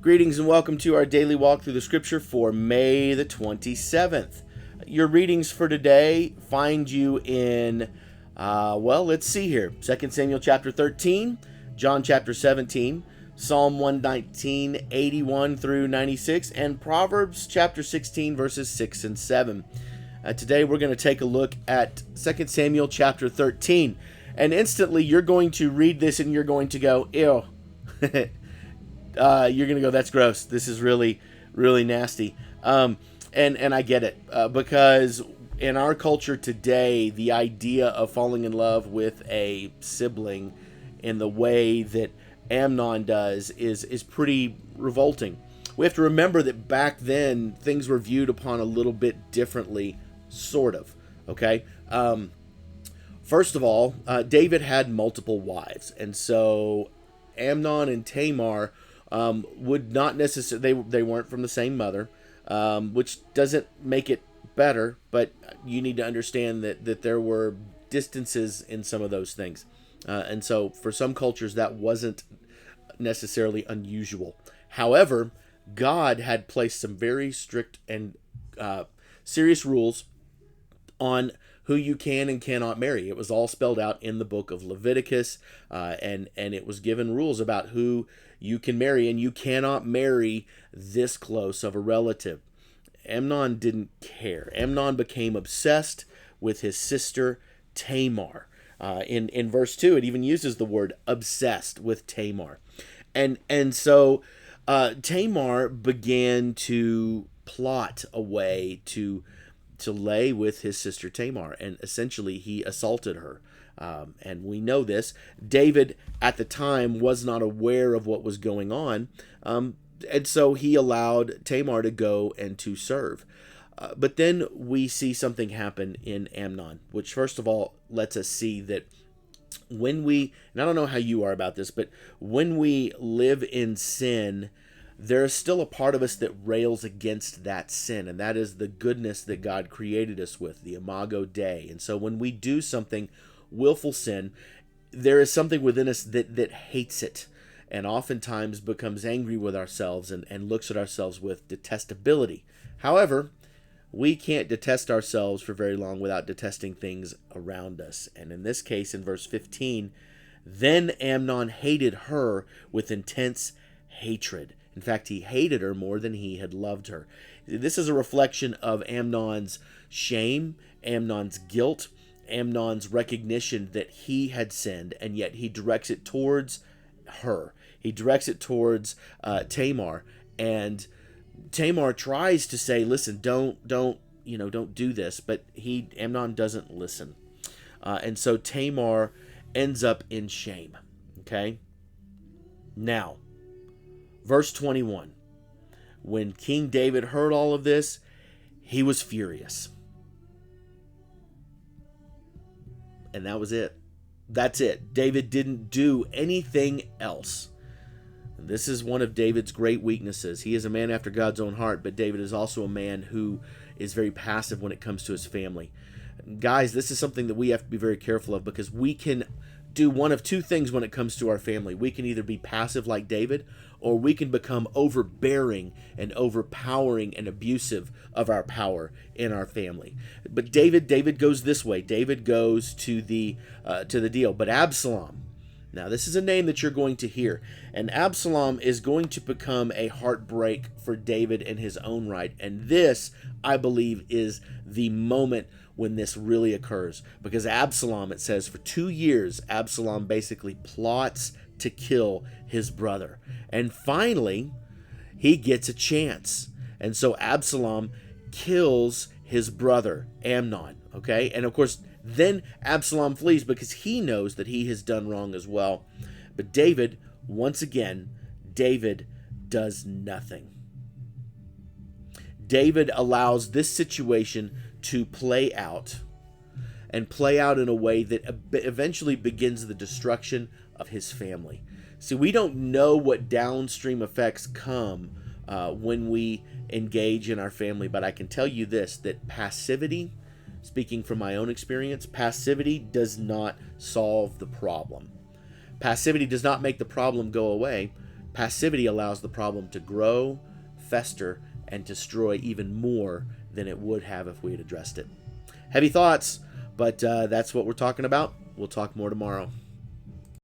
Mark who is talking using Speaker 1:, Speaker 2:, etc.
Speaker 1: Greetings and welcome to our daily walk through the scripture for May the 27th. Your readings for today find you in, let's see here. 2 Samuel chapter 13, John chapter 17, Psalm 119, 81 through 96, and Proverbs chapter 16, verses 6 and 7. Today we're going to take a look at 2 Samuel chapter 13. And instantly you're going to read this and you're going to go, ew. You're going to go, that's gross. This is really, really nasty. And I get it. Because in our culture today, the idea of falling in love with a sibling in the way that Amnon does is pretty revolting. We have to remember that back then, things were viewed upon a little bit differently, sort of. Okay? First of all, David had multiple wives. And so Amnon and Tamar would not necessarily, they weren't from the same mother, which doesn't make it better, but you need to understand that there were distances in some of those things. And so for some cultures, that wasn't necessarily unusual. However, God had placed some very strict and serious rules on who you can and cannot marry. It was all spelled out in the book of Leviticus, and it was given rules about who you can marry, and you cannot marry this close of a relative. Amnon didn't care. Amnon became obsessed with his sister Tamar. In verse 2, it even uses the word obsessed with Tamar. And so Tamar began to plot a way to lay with his sister Tamar, and essentially he assaulted her. And we know this. David at the time was not aware of what was going on, and so he allowed Tamar to go and to serve. But then we see something happen in Amnon, which first of all lets us see that when we, and I don't know how you are about this, but when we live in sin, there is still a part of us that rails against that sin, and that is the goodness that God created us with, the Imago Dei. And so when we do something, willful sin, there is something within us that hates it, and oftentimes becomes angry with ourselves and looks at ourselves with detestability. However, we can't detest ourselves for very long without detesting things around us. And in this case, in verse 15, then Amnon hated her with intense hatred. In fact, he hated her more than he had loved her. This is a reflection of Amnon's shame, Amnon's guilt, Amnon's recognition that he had sinned, and yet he directs it towards her. He directs it towards Tamar, and Tamar tries to say, "Listen, don't do this," but Amnon doesn't listen, and so Tamar ends up in shame. Okay, now. Verse 21, when King David heard all of this, he was furious. And that was it. That's it. David didn't do anything else. This is one of David's great weaknesses. He is a man after God's own heart, but David is also a man who is very passive when it comes to his family. Guys, this is something that we have to be very careful of, because we can do one of two things when it comes to our family. We can either be passive like David, or we can become overbearing and overpowering and abusive of our power in our family. But David goes this way. David goes to the deal. But Absalom, now this is a name that you're going to hear, and Absalom is going to become a heartbreak for David in his own right. And this, I believe, is the moment when this really occurs, because Absalom, it says, for 2 years, Absalom basically plots to kill his brother. And finally, he gets a chance. And so Absalom kills his brother, Amnon. Okay? And of course, then Absalom flees because he knows that he has done wrong as well. But David, once again, David does nothing. David allows this situation to play out, and play out in a way that eventually begins the destruction of his family. See, we don't know what downstream effects come when we engage in our family, but I can tell you this, that passivity, speaking from my own experience, passivity does not solve the problem. Passivity does not make the problem go away. Passivity allows the problem to grow, fester, and destroy even more than it would have if we had addressed it. Heavy thoughts, but that's what we're talking about. We'll talk more tomorrow.